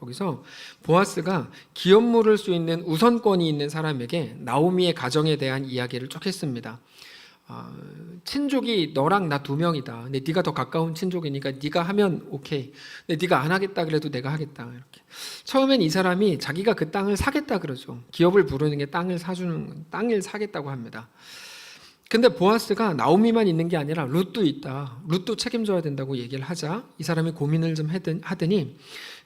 거기서 보아스가 기업 물을 수 있는 우선권이 있는 사람에게 나오미의 가정에 대한 이야기를 쭉 했습니다. 친족이 너랑 나 2명이다. 근데 네가 더 가까운 친족이니까 네가 하면 오케이. 근데 네가 안 하겠다 그래도 내가 하겠다. 이렇게. 처음엔 이 사람이 자기가 그 땅을 사겠다 그러죠. 기업을 부르는 게 땅을 사겠다고 합니다. 근데 보아스가 나오미만 있는 게 아니라 룻도 있다. 룻도 책임져야 된다고 얘기를 하자 이 사람이 고민을 좀 하더니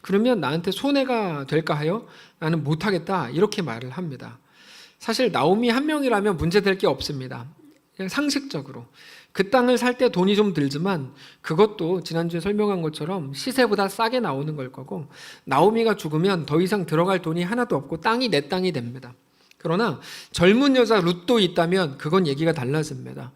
그러면 나한테 손해가 될까 하여 나는 못하겠다 이렇게 말을 합니다. 사실 나오미 한 명이라면 문제될 게 없습니다. 그냥 상식적으로 그 땅을 살 때 돈이 좀 들지만 그것도 지난주에 설명한 것처럼 시세보다 싸게 나오는 걸 거고 나오미가 죽으면 더 이상 들어갈 돈이 하나도 없고 땅이 내 땅이 됩니다. 그러나 젊은 여자 룻도 있다면 그건 얘기가 달라집니다.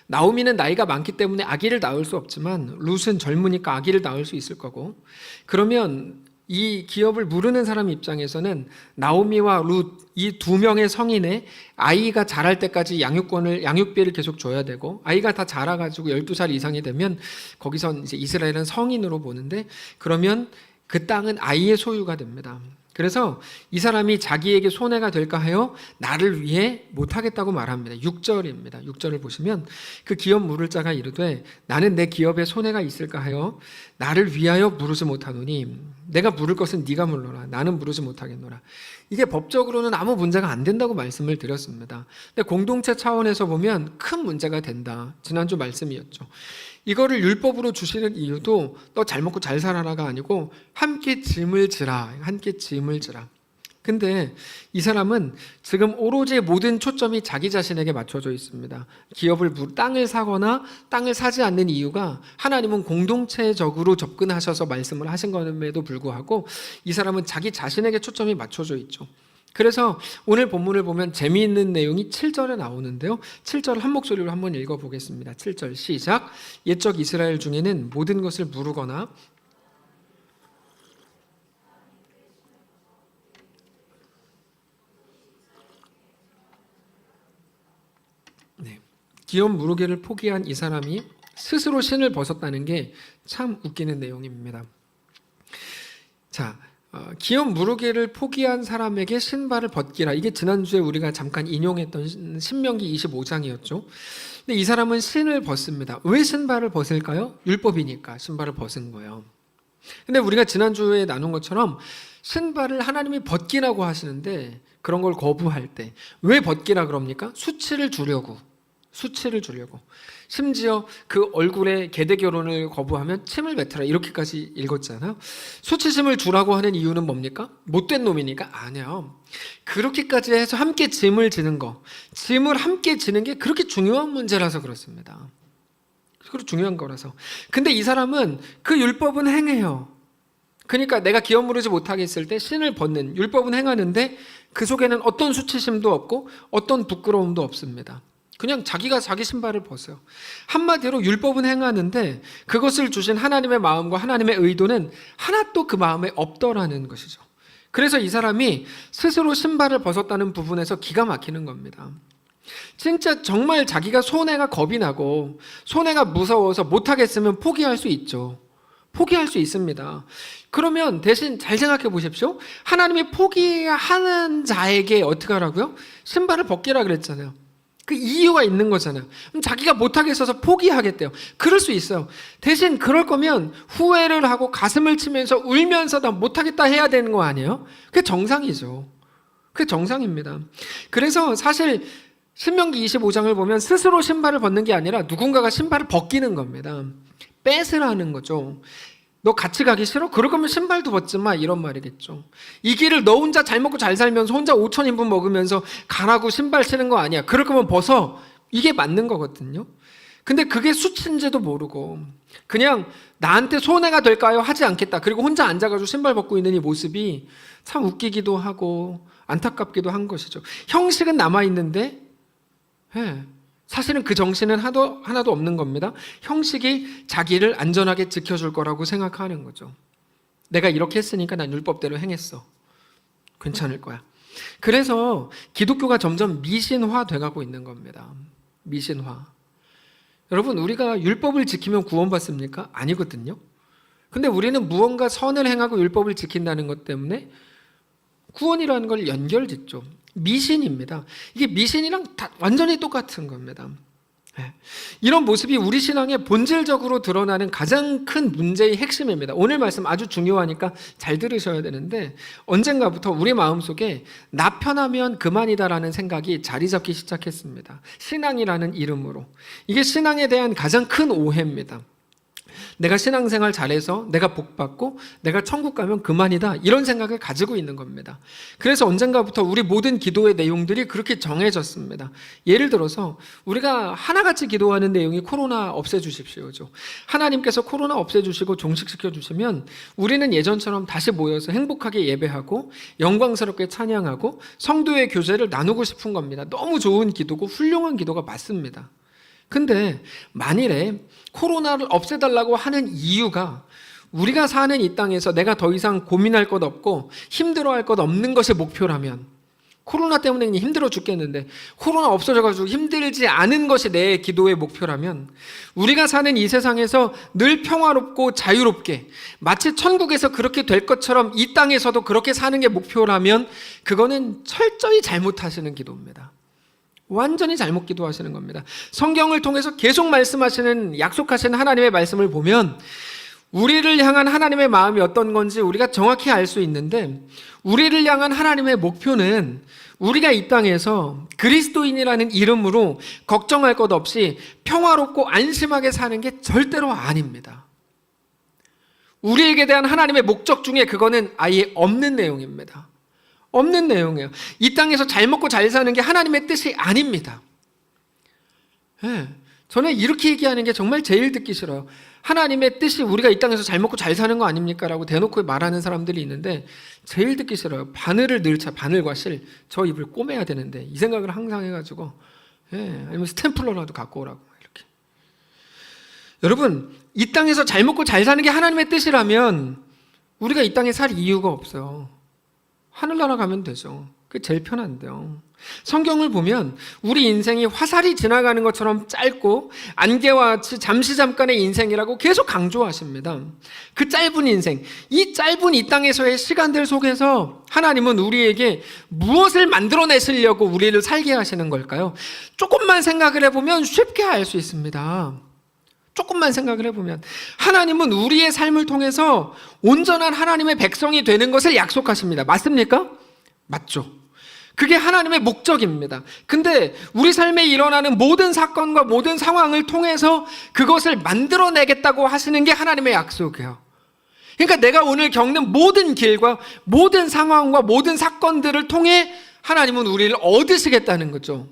나오미는 나이가 많기 때문에 아기를 낳을 수 없지만 룻은 젊으니까 아기를 낳을 수 있을 거고 그러면 이 기업을 무르는 사람 입장에서는 나오미와 룻 이 2명의 성인의 아이가 자랄 때까지 양육비를 계속 줘야 되고 아이가 다 자라가지고 12살 이상이 되면 거기선 이제 이스라엘은 성인으로 보는데 그러면 그 땅은 아이의 소유가 됩니다. 그래서 이 사람이 자기에게 손해가 될까 하여 나를 위해 못하겠다고 말합니다. 6절입니다. 6절을 보시면 그 기업 물을 자가 이르되 나는 내 기업에 손해가 있을까 하여 나를 위하여 물으지 못하노니 내가 물을 것은 네가 물러라 나는 물으지 못하겠노라. 이게 법적으로는 아무 문제가 안 된다고 말씀을 드렸습니다. 근데 공동체 차원에서 보면 큰 문제가 된다. 지난주 말씀이었죠. 이거를 율법으로 주시는 이유도 너 잘 먹고 잘 살아라가 아니고 함께 짐을 지라. 함께 짐을 지라. 근데 이 사람은 지금 오로지 모든 초점이 자기 자신에게 맞춰져 있습니다. 땅을 사거나 땅을 사지 않는 이유가 하나님은 공동체적으로 접근하셔서 말씀을 하신 것임에도 불구하고 이 사람은 자기 자신에게 초점이 맞춰져 있죠. 그래서 오늘 본문을 보면 재미있는 내용이 7절에 나오는데요. 7절 한 목소리로 한번 읽어보겠습니다. 7절 시작. 옛적 이스라엘 중에는 모든 것을 무르거나 기업 무르기를 포기한 이 사람이 스스로 신을 벗었다는 게 참 웃기는 내용입니다. 자, 기업 무르기를 포기한 사람에게 신발을 벗기라. 이게 지난주에 우리가 잠깐 인용했던 신명기 25장이었죠. 근데 이 사람은 신을 벗습니다. 왜 신발을 벗을까요? 율법이니까 신발을 벗은 거예요. 근데 우리가 지난주에 나눈 것처럼 신발을 하나님이 벗기라고 하시는데 그런 걸 거부할 때 왜 벗기라 그럽니까? 수치를 주려고. 심지어 그 얼굴에 계대 결혼을 거부하면 침을 뱉으라 이렇게까지 읽었잖아요. 수치심을 주라고 하는 이유는 뭡니까? 못된 놈이니까? 아니요. 그렇게까지 해서 함께 짐을 지는 거, 짐을 함께 지는 게 그렇게 중요한 문제라서 그렇습니다. 그렇게 중요한 거라서. 근데 이 사람은 그 율법은 행해요. 그러니까 내가 기업 무르지 못하게 했을 때 신을 벗는 율법은 행하는데 그 속에는 어떤 수치심도 없고 어떤 부끄러움도 없습니다. 그냥 자기가 자기 신발을 벗어요. 한마디로 율법은 행하는데 그것을 주신 하나님의 마음과 하나님의 의도는 하나도 그 마음에 없더라는 것이죠. 그래서 이 사람이 스스로 신발을 벗었다는 부분에서 기가 막히는 겁니다. 진짜 정말 자기가 손해가 겁이 나고 손해가 무서워서 못하겠으면 포기할 수 있죠. 포기할 수 있습니다. 그러면 대신 잘 생각해 보십시오. 하나님이 포기하는 자에게 어떻게 하라고요? 신발을 벗기라 그랬잖아요. 그 이유가 있는 거잖아요. 그럼 자기가 못하겠어서 포기하겠대요. 그럴 수 있어요. 대신 그럴 거면 후회를 하고 가슴을 치면서 울면서 나 못하겠다 해야 되는 거 아니에요? 그게 정상이죠. 그게 정상입니다. 그래서 사실 신명기 25장을 보면 스스로 신발을 벗는 게 아니라 누군가가 신발을 벗기는 겁니다. 뺏으라는 거죠. 너 같이 가기 싫어? 그럴 거면 신발도 벗지 마 이런 말이겠죠. 이 길을 너 혼자 잘 먹고 잘 살면서 혼자 5,000인분 먹으면서 가라고 신발 신는 거 아니야. 그럴 거면 벗어. 이게 맞는 거거든요. 근데 그게 수치인지도 모르고 그냥 나한테 손해가 될까요? 하지 않겠다. 그리고 혼자 앉아가지고 신발 벗고 있는 이 모습이 참 웃기기도 하고 안타깝기도 한 것이죠. 형식은 남아있는데 사실은 그 정신은 하나도 없는 겁니다. 형식이 자기를 안전하게 지켜줄 거라고 생각하는 거죠. 내가 이렇게 했으니까 난 율법대로 행했어. 괜찮을 거야. 그래서 기독교가 점점 미신화 돼가고 있는 겁니다. 미신화. 여러분, 우리가 율법을 지키면 구원받습니까? 아니거든요. 근데 우리는 무언가 선을 행하고 율법을 지킨다는 것 때문에 구원이라는 걸 연결짓죠. 미신입니다. 이게 미신이랑 완전히 똑같은 겁니다. 이런 모습이 우리 신앙의 본질적으로 드러나는 가장 큰 문제의 핵심입니다. 오늘 말씀 아주 중요하니까 잘 들으셔야 되는데, 언젠가부터 우리 마음속에 나 편하면 그만이다라는 생각이 자리 잡기 시작했습니다. 신앙이라는 이름으로. 이게 신앙에 대한 가장 큰 오해입니다. 내가 신앙생활 잘해서 내가 복받고 내가 천국 가면 그만이다, 이런 생각을 가지고 있는 겁니다. 그래서 언젠가부터 우리 모든 기도의 내용들이 그렇게 정해졌습니다. 예를 들어서 우리가 하나같이 기도하는 내용이 코로나 없애주십시오죠. 하나님께서 코로나 없애주시고 종식시켜 주시면 우리는 예전처럼 다시 모여서 행복하게 예배하고 영광스럽게 찬양하고 성도의 교제를 나누고 싶은 겁니다. 너무 좋은 기도고 훌륭한 기도가 맞습니다. 근데 만일에 코로나를 없애달라고 하는 이유가 우리가 사는 이 땅에서 내가 더 이상 고민할 것 없고 힘들어할 것 없는 것이 목표라면, 코로나 때문에 힘들어 죽겠는데 코로나 없어져가지고 힘들지 않은 것이 내 기도의 목표라면, 우리가 사는 이 세상에서 늘 평화롭고 자유롭게 마치 천국에서 그렇게 될 것처럼 이 땅에서도 그렇게 사는 게 목표라면 그거는 철저히 잘못하시는 기도입니다. 완전히 잘못 기도하시는 겁니다. 성경을 통해서 계속 말씀하시는, 약속하시는 하나님의 말씀을 보면 우리를 향한 하나님의 마음이 어떤 건지 우리가 정확히 알 수 있는데, 우리를 향한 하나님의 목표는 우리가 이 땅에서 그리스도인이라는 이름으로 걱정할 것 없이 평화롭고 안심하게 사는 게 절대로 아닙니다. 우리에게 대한 하나님의 목적 중에 그거는 아예 없는 내용입니다. 없는 내용이에요. 이 땅에서 잘 먹고 잘 사는 게 하나님의 뜻이 아닙니다. 저는 이렇게 얘기하는 게 정말 제일 듣기 싫어요. 하나님의 뜻이 우리가 이 땅에서 잘 먹고 잘 사는 거 아닙니까? 라고 대놓고 말하는 사람들이 있는데 제일 듣기 싫어요. 바늘을 넣자, 바늘과 실, 저 입을 꼬매야 되는데, 이 생각을 항상 해가지고, 아니면 스탬플러라도 갖고 오라고 이렇게. 여러분, 이 땅에서 잘 먹고 잘 사는 게 하나님의 뜻이라면 우리가 이 땅에 살 이유가 없어요. 하늘나라 가면 되죠. 그게 제일 편한데요. 성경을 보면 우리 인생이 화살이 지나가는 것처럼 짧고 안개와 같이 잠시 잠깐의 인생이라고 계속 강조하십니다. 그 짧은 인생, 이 짧은 이 땅에서의 시간들 속에서 하나님은 우리에게 무엇을 만들어내시려고 우리를 살게 하시는 걸까요? 조금만 생각을 해보면 쉽게 알 수 있습니다. 조금만 생각을 해보면 하나님은 우리의 삶을 통해서 온전한 하나님의 백성이 되는 것을 약속하십니다. 맞습니까? 맞죠. 그게 하나님의 목적입니다. 근데 우리 삶에 일어나는 모든 사건과 모든 상황을 통해서 그것을 만들어내겠다고 하시는 게 하나님의 약속이에요. 그러니까 내가 오늘 겪는 모든 길과 모든 상황과 모든 사건들을 통해 하나님은 우리를 얻으시겠다는 거죠.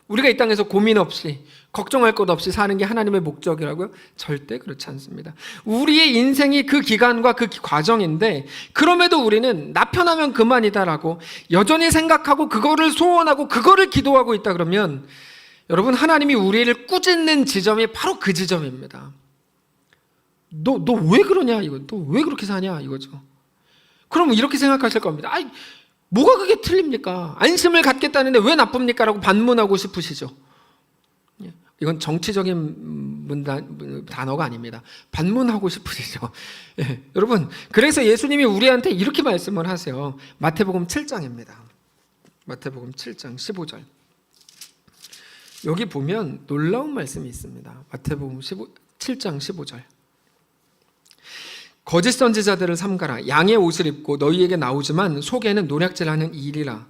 우리가 이 땅에서 고민 없이 걱정할 것 없이 사는 게 하나님의 목적이라고요? 절대 그렇지 않습니다. 우리의 인생이 그 기간과 그 과정인데, 그럼에도 우리는 나 편하면 그만이다라고 여전히 생각하고 그거를 소원하고 그거를 기도하고 있다 그러면, 여러분, 하나님이 우리를 꾸짖는 지점이 바로 그 지점입니다. 너 왜 그러냐 이거, 너 왜 그렇게 사냐 이거죠. 그러면 이렇게 생각하실 겁니다. 아이, 뭐가 그게 틀립니까? 안심을 갖겠다는데 왜 나쁩니까? 라고 반문하고 싶으시죠. 이건 정치적인 단어가 아닙니다. 반문하고 싶으시죠. 여러분, 그래서 예수님이 우리한테 이렇게 말씀을 하세요. 마태복음 7장입니다. 마태복음 7장 15절. 여기 보면 놀라운 말씀이 있습니다. 마태복음 7장 15절. 거짓 선지자들을 삼가라. 양의 옷을 입고 너희에게 나오지만 속에는 노략질하는 일이라.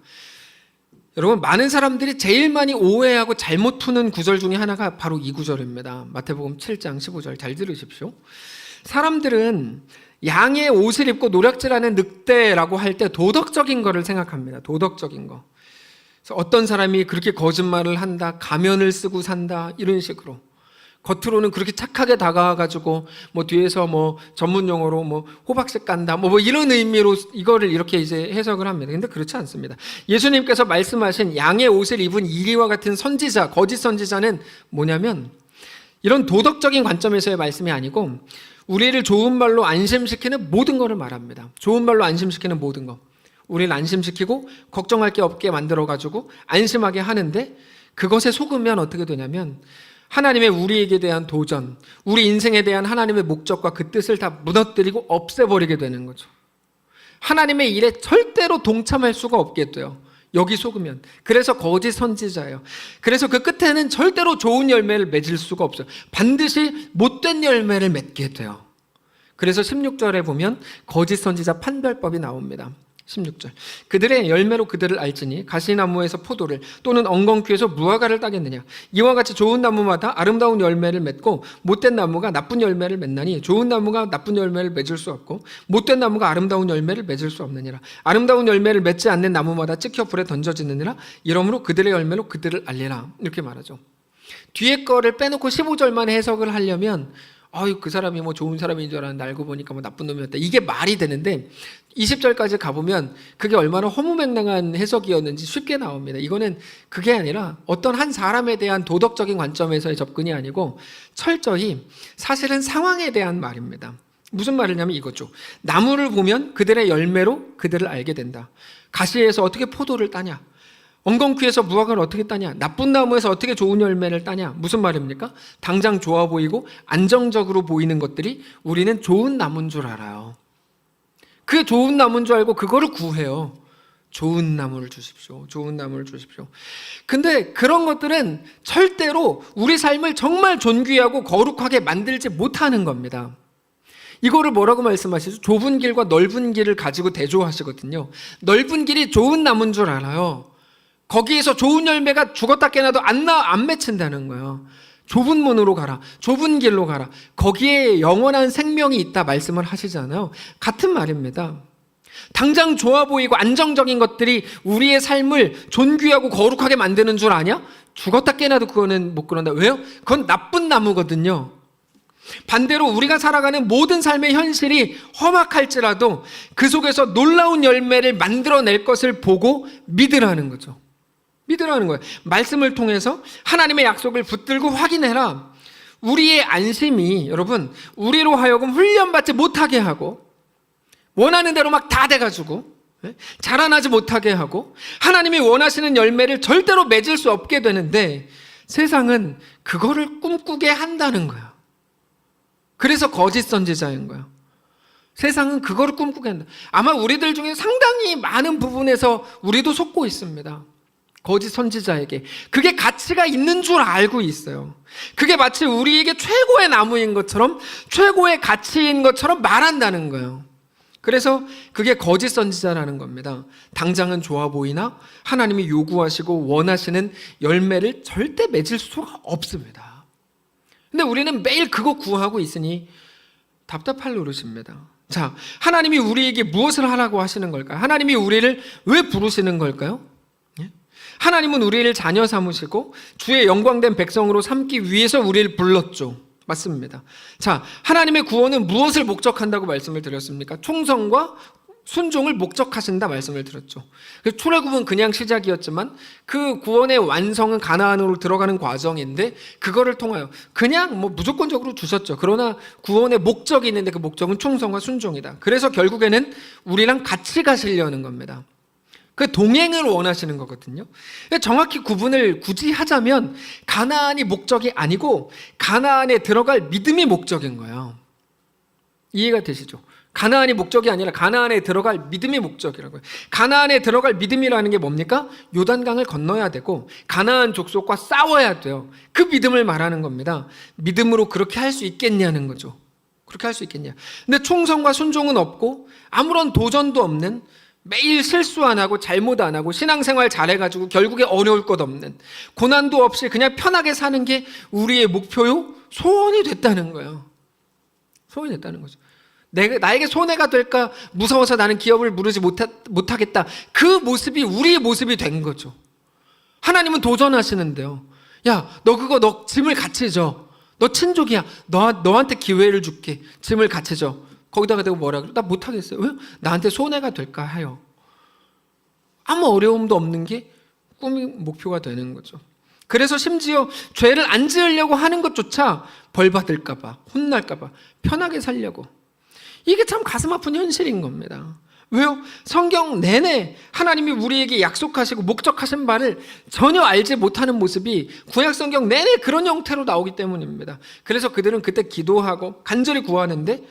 여러분, 많은 사람들이 제일 많이 오해하고 잘못 푸는 구절 중에 하나가 바로 이 구절입니다. 마태복음 7장 15절 잘 들으십시오. 사람들은 양의 옷을 입고 노략질하는 늑대라고 할 때 도덕적인 거를 생각합니다. 도덕적인 거. 그래서 어떤 사람이 그렇게 거짓말을 한다, 가면을 쓰고 산다, 이런 식으로. 겉으로는 그렇게 착하게 다가와가지고 뒤에서 전문 용어로 호박색 깐다 이런 의미로 이거를 이렇게 이제 해석을 합니다. 근데 그렇지 않습니다. 예수님께서 말씀하신 양의 옷을 입은 이리와 같은 선지자, 거짓 선지자는 뭐냐면 이런 도덕적인 관점에서의 말씀이 아니고 우리를 좋은 말로 안심시키는 모든 것을 말합니다. 좋은 말로 안심시키는 모든 것. 우리를 안심시키고 걱정할 게 없게 만들어가지고 안심하게 하는데, 그것에 속으면 어떻게 되냐면 하나님의 우리에게 대한 도전, 우리 인생에 대한 하나님의 목적과 그 뜻을 다 무너뜨리고 없애버리게 되는 거죠. 하나님의 일에 절대로 동참할 수가 없게 돼요. 여기 속으면. 그래서 거짓 선지자예요. 그래서 그 끝에는 절대로 좋은 열매를 맺을 수가 없어요. 반드시 못된 열매를 맺게 돼요. 그래서 16절에 보면 거짓 선지자 판별법이 나옵니다. 16절. 그들의 열매로 그들을 알지니 가시나무에서 포도를 또는 엉겅퀴에서 무화과를 따겠느냐. 이와 같이 좋은 나무마다 아름다운 열매를 맺고 못된 나무가 나쁜 열매를 맺나니 좋은 나무가 나쁜 열매를 맺을 수 없고 못된 나무가 아름다운 열매를 맺을 수 없느니라. 아름다운 열매를 맺지 않는 나무마다 찍혀 불에 던져지느니라. 이러므로 그들의 열매로 그들을 알리라. 이렇게 말하죠. 뒤에 거를 빼놓고 15절만 해석을 하려면 그 사람이 뭐 좋은 사람인 줄 알았는데 알고 보니까 뭐 나쁜 놈이었다. 이게 말이 되는데 20절까지 가보면 그게 얼마나 허무맹랑한 해석이었는지 쉽게 나옵니다. 이거는 그게 아니라 어떤 한 사람에 대한 도덕적인 관점에서의 접근이 아니고 철저히 사실은 상황에 대한 말입니다. 무슨 말이냐면 이거죠. 나무를 보면 그들의 열매로 그들을 알게 된다. 가시에서 어떻게 포도를 따냐? 엉겅퀴에서 무화과를 어떻게 따냐? 나쁜 나무에서 어떻게 좋은 열매를 따냐? 무슨 말입니까? 당장 좋아 보이고 안정적으로 보이는 것들이 우리는 좋은 나무인 줄 알아요. 그게 좋은 나무인 줄 알고 그거를 구해요. 좋은 나무를 주십시오. 좋은 나무를 주십시오. 근데 그런 것들은 절대로 우리 삶을 정말 존귀하고 거룩하게 만들지 못하는 겁니다. 이거를 뭐라고 말씀하시죠? 좁은 길과 넓은 길을 가지고 대조하시거든요. 넓은 길이 좋은 나무인 줄 알아요. 거기에서 좋은 열매가 죽었다 깨나도 안 맺힌다는 거예요. 좁은 문으로 가라. 좁은 길로 가라. 거기에 영원한 생명이 있다 말씀을 하시잖아요. 같은 말입니다. 당장 좋아 보이고 안정적인 것들이 우리의 삶을 존귀하고 거룩하게 만드는 줄 아냐? 죽었다 깨나도 그거는 못 그런다. 왜요? 그건 나쁜 나무거든요. 반대로 우리가 살아가는 모든 삶의 현실이 험악할지라도 그 속에서 놀라운 열매를 만들어낼 것을 보고 믿으라는 거죠. 믿으라는 거예요. 말씀을 통해서 하나님의 약속을 붙들고 확인해라. 우리의 안심이 여러분 우리로 하여금 훈련받지 못하게 하고 원하는 대로 막 다 돼가지고 자라나지 못하게 하고 하나님이 원하시는 열매를 절대로 맺을 수 없게 되는데 세상은 그거를 꿈꾸게 한다는 거야. 그래서 거짓 선지자인 거야. 세상은 그거를 꿈꾸게 한다. 아마 우리들 중에 상당히 많은 부분에서 우리도 속고 있습니다. 거짓 선지자에게 그게 가치가 있는 줄 알고 있어요. 그게 마치 우리에게 최고의 나무인 것처럼 최고의 가치인 것처럼 말한다는 거예요. 그래서 그게 거짓 선지자라는 겁니다. 당장은 좋아 보이나 하나님이 요구하시고 원하시는 열매를 절대 맺을 수가 없습니다. 근데 우리는 매일 그거 구하고 있으니 답답할 노릇입니다. 자, 하나님이 우리에게 무엇을 하라고 하시는 걸까요? 하나님이 우리를 왜 부르시는 걸까요? 하나님은 우리를 자녀 삼으시고 주의 영광된 백성으로 삼기 위해서 우리를 불렀죠. 맞습니다. 자, 하나님의 구원은 무엇을 목적한다고 말씀을 드렸습니까? 충성과 순종을 목적하신다 말씀을 드렸죠. 출애굽은 그냥 시작이었지만 그 구원의 완성은 가나안으로 들어가는 과정인데 그거를 통하여 그냥 무조건적으로 주셨죠. 그러나 구원의 목적이 있는데 그 목적은 충성과 순종이다. 그래서 결국에는 우리랑 같이 가시려는 겁니다. 그 동행을 원하시는 거거든요. 정확히 구분을 굳이 하자면 가나안이 목적이 아니고 가나안에 들어갈 믿음이 목적인 거예요. 이해가 되시죠? 가나안이 목적이 아니라 가나안에 들어갈 믿음이 목적이라고요. 가나안에 들어갈 믿음이라는 게 뭡니까? 요단강을 건너야 되고 가나안 족속과 싸워야 돼요. 그 믿음을 말하는 겁니다. 믿음으로 그렇게 할 수 있겠냐는 거죠. 그렇게 할 수 있겠냐. 근데 충성과 순종은 없고 아무런 도전도 없는 매일 실수 안 하고 잘못 안 하고 신앙생활 잘해가지고 결국에 어려울 것 없는 고난도 없이 그냥 편하게 사는 게 우리의 목표요? 소원이 됐다는 거예요. 소원이 됐다는 거죠. 나에게 손해가 될까 무서워서 나는 기업을 무르지 못하겠다. 그 모습이 우리의 모습이 된 거죠. 하나님은 도전하시는데요. 야, 너 짐을 같이 져. 너 친족이야. 너한테 기회를 줄게. 짐을 같이 져. 거기다가 내가 뭐라 그래? 나 못하겠어요. 왜? 나한테 손해가 될까 해요. 아무 어려움도 없는 게 꿈이 목표가 되는 거죠. 그래서 심지어 죄를 안 지으려고 하는 것조차 벌 받을까 봐, 혼날까 봐 편하게 살려고. 이게 참 가슴 아픈 현실인 겁니다. 왜요? 성경 내내 하나님이 우리에게 약속하시고 목적하신 바를 전혀 알지 못하는 모습이 구약 성경 내내 그런 형태로 나오기 때문입니다. 그래서 그들은 그때 기도하고 간절히 구하는데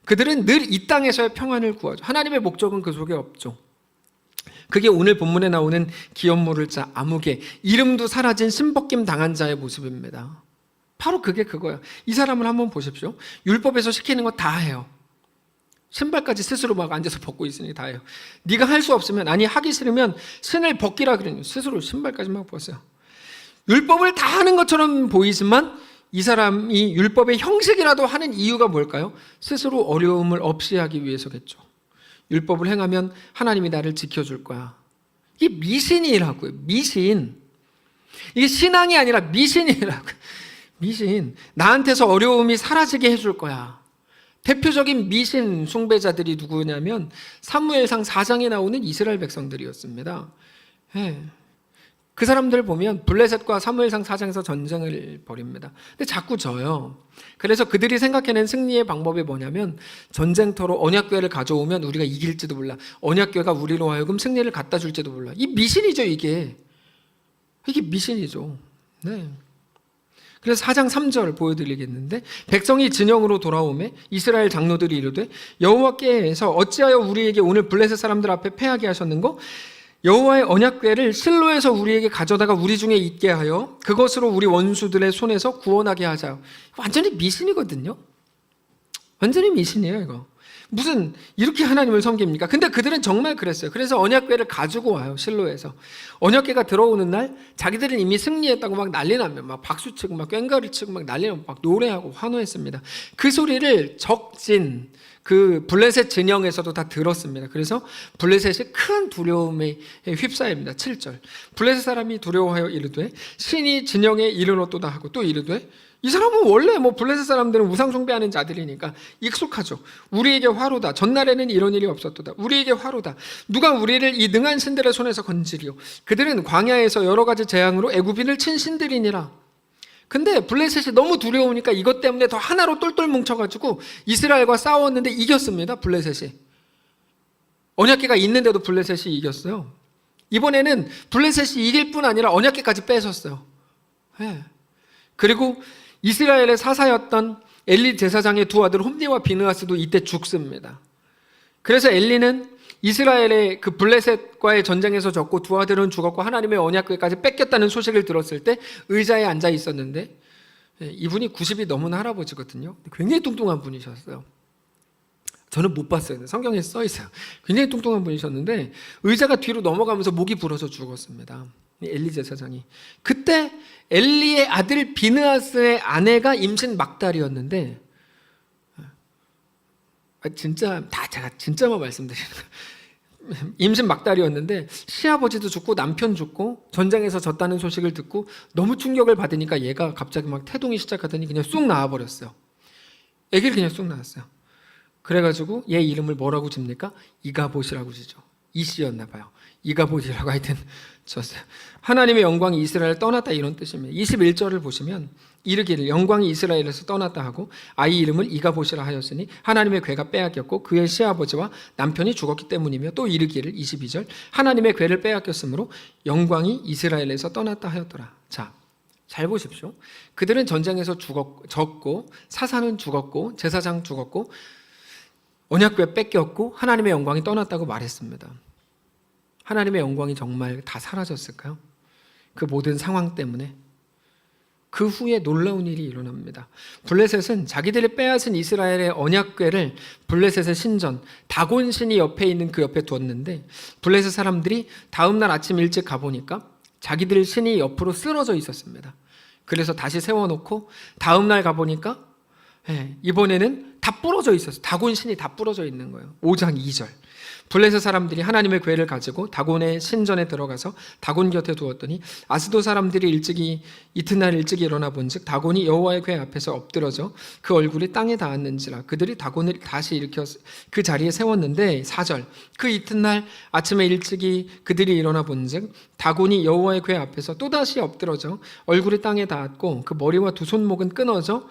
그들은 늘 이 땅에서의 평안을 구하죠. 하나님의 목적은 그 속에 없죠. 그게 오늘 본문에 나오는 기업 모를 자 아무개, 이름도 사라진 신벗김 당한 자의 모습입니다. 바로 그게 그거예요. 이 사람을 한번 보십시오. 율법에서 시키는 거 다 해요. 신발까지 스스로 막 앉아서 벗고 있으니 다 해요. 네가 할 수 없으면, 아니 하기 싫으면 신을 벗기라 그러니 스스로 신발까지 막 벗어요. 율법을 다 하는 것처럼 보이지만 이 사람이 율법의 형식이라도 하는 이유가 뭘까요? 스스로 어려움을 없이 하기 위해서겠죠. 율법을 행하면 하나님이 나를 지켜줄 거야. 이게 미신이라고요. 미신. 이게 신앙이 아니라 미신이라고요. 미신. 나한테서 어려움이 사라지게 해줄 거야. 대표적인 미신 숭배자들이 누구냐면 사무엘상 4장에 나오는 이스라엘 백성들이었습니다. 그 사람들 보면 블레셋과 사무엘상 4장에서 전쟁을 벌입니다. 근데 자꾸 져요. 그래서 그들이 생각해낸 승리의 방법이 뭐냐면 전쟁터로 언약궤를 가져오면 우리가 이길지도 몰라. 언약궤가 우리로 하여금 승리를 갖다 줄지도 몰라. 이 미신이죠, 이게. 이게 미신이죠. 네. 그래서 4장 3절 보여드리겠는데, 백성이 진영으로 돌아오매 이스라엘 장로들이 이르되 여호와께서 어찌하여 우리에게 오늘 블레셋 사람들 앞에 패하게 하셨는고 여호와의 언약궤를 실로에서 우리에게 가져다가 우리 중에 있게 하여 그것으로 우리 원수들의 손에서 구원하게 하자. 완전히 미신이거든요. 완전히 미신이에요, 이거. 무슨 이렇게 하나님을 섬깁니까? 근데 그들은 정말 그랬어요. 그래서 언약궤를 가지고 와요, 실로에서. 언약궤가 들어오는 날 자기들은 이미 승리했다고 막 난리 나면 막 박수치고 막 꽹과를 치고 막 난리 나면 막 노래하고 환호했습니다. 그 소리를 적진 그 블레셋 진영에서도 다 들었습니다. 그래서 블레셋이 큰 두려움에 휩싸입니다. 7절. 블레셋 사람이 두려워하여 이르되 신이 진영에 이르렀도다 하고 또 이르되, 이 사람은 원래 블레셋 사람들은 우상 숭배하는 자들이니까 익숙하죠. 우리에게 화로다. 전날에는 이런 일이 없었도다. 우리에게 화로다. 누가 우리를 이 능한 신들의 손에서 건지리요. 그들은 광야에서 여러 가지 재앙으로 애굽인을 친 신들이니라. 근데 블레셋이 너무 두려우니까 이것 때문에 더 하나로 똘똘 뭉쳐가지고 이스라엘과 싸웠는데 이겼습니다. 블레셋이. 언약궤가 있는데도 블레셋이 이겼어요. 이번에는 블레셋이 이길 뿐 아니라 언약궤까지 뺏었어요. 네. 그리고 이스라엘의 사사였던 엘리 제사장의 두 아들 홈니와 비느하스도 이때 죽습니다. 그래서 엘리는 이스라엘의 그 블레셋과의 전쟁에서 졌고 두 아들은 죽었고 하나님의 언약궤까지 뺏겼다는 소식을 들었을 때 의자에 앉아 있었는데, 이분이 90이 넘은 할아버지거든요. 굉장히 뚱뚱한 분이셨어요. 저는 못 봤어요. 성경에 써 있어요. 굉장히 뚱뚱한 분이셨는데 의자가 뒤로 넘어가면서 목이 부러져 죽었습니다. 엘리 제사장이. 그때 엘리의 아들 비느하스의 아내가 임신 막달이었는데, 진짜 다 제가 진짜만 말씀드리는 거예요. 임신 막달이었는데 시아버지도 죽고 남편 죽고 전쟁에서 졌다는 소식을 듣고 너무 충격을 받으니까 얘가 갑자기 막 태동이 시작하더니 그냥 쑥 나와버렸어요. 아기를 그냥 쑥 낳았어요. 그래가지고 얘 이름을 뭐라고 집니까? 이가봇이라고 지죠. 이씨였나 봐요. 이가봇이라고 하여튼 졌어요. 하나님의 영광이 이스라엘을 떠났다, 이런 뜻입니다. 21절을 보시면 이르기를 영광이 이스라엘에서 떠났다 하고 아이 이름을 이가봇이라 하였으니 하나님의 궤가 빼앗겼고 그의 시아버지와 남편이 죽었기 때문이며, 또 이르기를 22절 하나님의 궤를 빼앗겼으므로 영광이 이스라엘에서 떠났다 하였더라. 자, 잘 보십시오. 그들은 전쟁에서 졌고 사사는 죽었고 제사장 죽었고 언약궤 뺏겼고 하나님의 영광이 떠났다고 말했습니다. 하나님의 영광이 정말 다 사라졌을까요? 그 모든 상황 때문에. 그 후에 놀라운 일이 일어납니다. 블레셋은 자기들이 빼앗은 이스라엘의 언약궤를 블레셋의 신전 다곤 신이 옆에 있는 그 옆에 두었는데, 블레셋 사람들이 다음 날 아침 일찍 가보니까 자기들 신이 옆으로 쓰러져 있었습니다. 그래서 다시 세워놓고 다음 날 가보니까 이번에는 다 부러져 있었어요. 다곤 신이 다 부러져 있는 거예요. 5장 2절. 블레셋 사람들이 하나님의 궤를 가지고 다곤의 신전에 들어가서 다곤 곁에 두었더니 아스도 사람들이 이튿날 일찍 일어나 본즉 다곤이 여호와의 궤 앞에서 엎드러져 그 얼굴이 땅에 닿았는지라. 그들이 다곤을 다시 일으켜 그 자리에 세웠는데, 4절. 그 이튿날 아침에 일찍이 그들이 일어나 본즉 다곤이 여호와의 궤 앞에서 또다시 엎드러져 얼굴이 땅에 닿았고 그 머리와 두 손목은 끊어져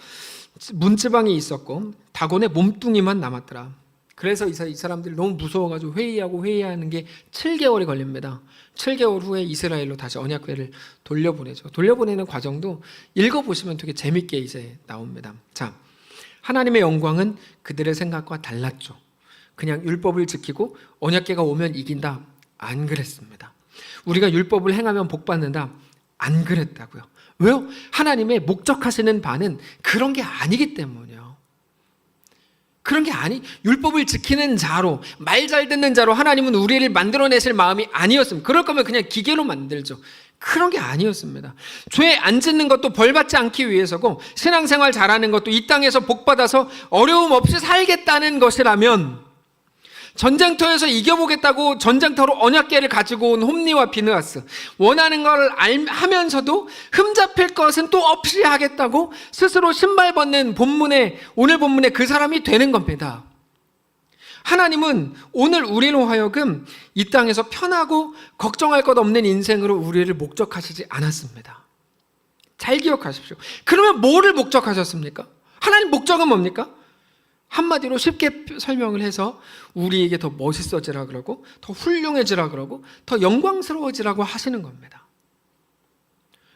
문지방이 있었고 다곤의 몸뚱이만 남았더라. 그래서 이 사람들이 너무 무서워가지고 회의하는 게 7개월이 걸립니다. 7개월 후에 이스라엘로 다시 언약궤를 돌려보내죠. 돌려보내는 과정도 읽어보시면 되게 재밌게 이제 나옵니다. 자, 하나님의 영광은 그들의 생각과 달랐죠. 그냥 율법을 지키고 언약궤가 오면 이긴다, 안 그랬습니다. 우리가 율법을 행하면 복 받는다, 안 그랬다고요. 왜요? 하나님의 목적하시는 바는 그런 게 아니기 때문이에요. 그런 게 율법을 지키는 자로, 말 잘 듣는 자로 하나님은 우리를 만들어내실 마음이 아니었습니다. 그럴 거면 그냥 기계로 만들죠. 그런 게 아니었습니다. 죄 안 짓는 것도 벌 받지 않기 위해서고, 신앙생활 잘하는 것도 이 땅에서 복 받아서 어려움 없이 살겠다는 것이라면, 전쟁터에서 이겨보겠다고 전쟁터로 언약궤를 가지고 온 홈리와 비느하스, 원하는 걸 하면서도 흠잡힐 것은 또 없이 하겠다고 스스로 신발 벗는 오늘 본문의 그 사람이 되는 겁니다. 하나님은 오늘 우리로 하여금 이 땅에서 편하고 걱정할 것 없는 인생으로 우리를 목적하시지 않았습니다. 잘 기억하십시오. 그러면 뭐를 목적하셨습니까? 하나님 목적은 뭡니까? 한마디로 쉽게 설명을 해서 우리에게 더 멋있어지라 그러고, 더 훌륭해지라 그러고, 더 영광스러워지라고 하시는 겁니다.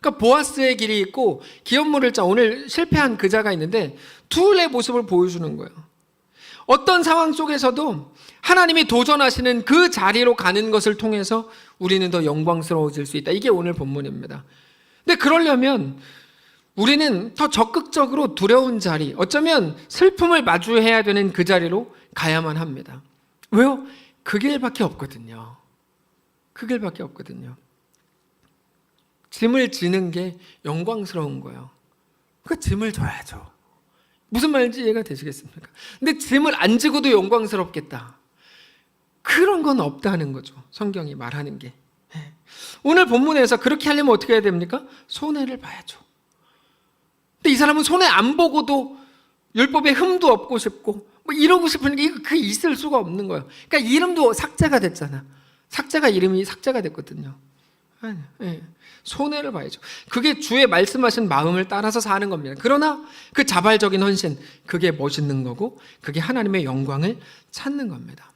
그러니까 보아스의 길이 있고 기업물을 짜, 오늘 실패한 그 자가 있는데 둘의 모습을 보여주는 거예요. 어떤 상황 속에서도 하나님이 도전하시는 그 자리로 가는 것을 통해서 우리는 더 영광스러워질 수 있다. 이게 오늘 본문입니다. 근데 그러려면 우리는 더 적극적으로 두려운 자리, 어쩌면 슬픔을 마주해야 되는 그 자리로 가야만 합니다. 왜요? 그 길밖에 없거든요. 그 길밖에 없거든요. 짐을 지는 게 영광스러운 거예요. 그러니까 짐을 져야죠. 무슨 말인지 이해가 되시겠습니까? 근데 짐을 안 지고도 영광스럽겠다, 그런 건 없다는 거죠. 성경이 말하는 게. 오늘 본문에서 그렇게 하려면 어떻게 해야 됩니까? 손해를 봐야죠. 근데 이 사람은 손해 안 보고도 율법에 흠도 없고 싶고 뭐 이러고 싶으니까 그게 있을 수가 없는 거예요. 그러니까 이름도 삭제가 됐잖아. 이름이 삭제가 됐거든요. 손해를 봐야죠. 그게 주의 말씀하신 마음을 따라서 사는 겁니다. 그러나 그 자발적인 헌신, 그게 멋있는 거고, 그게 하나님의 영광을 찾는 겁니다.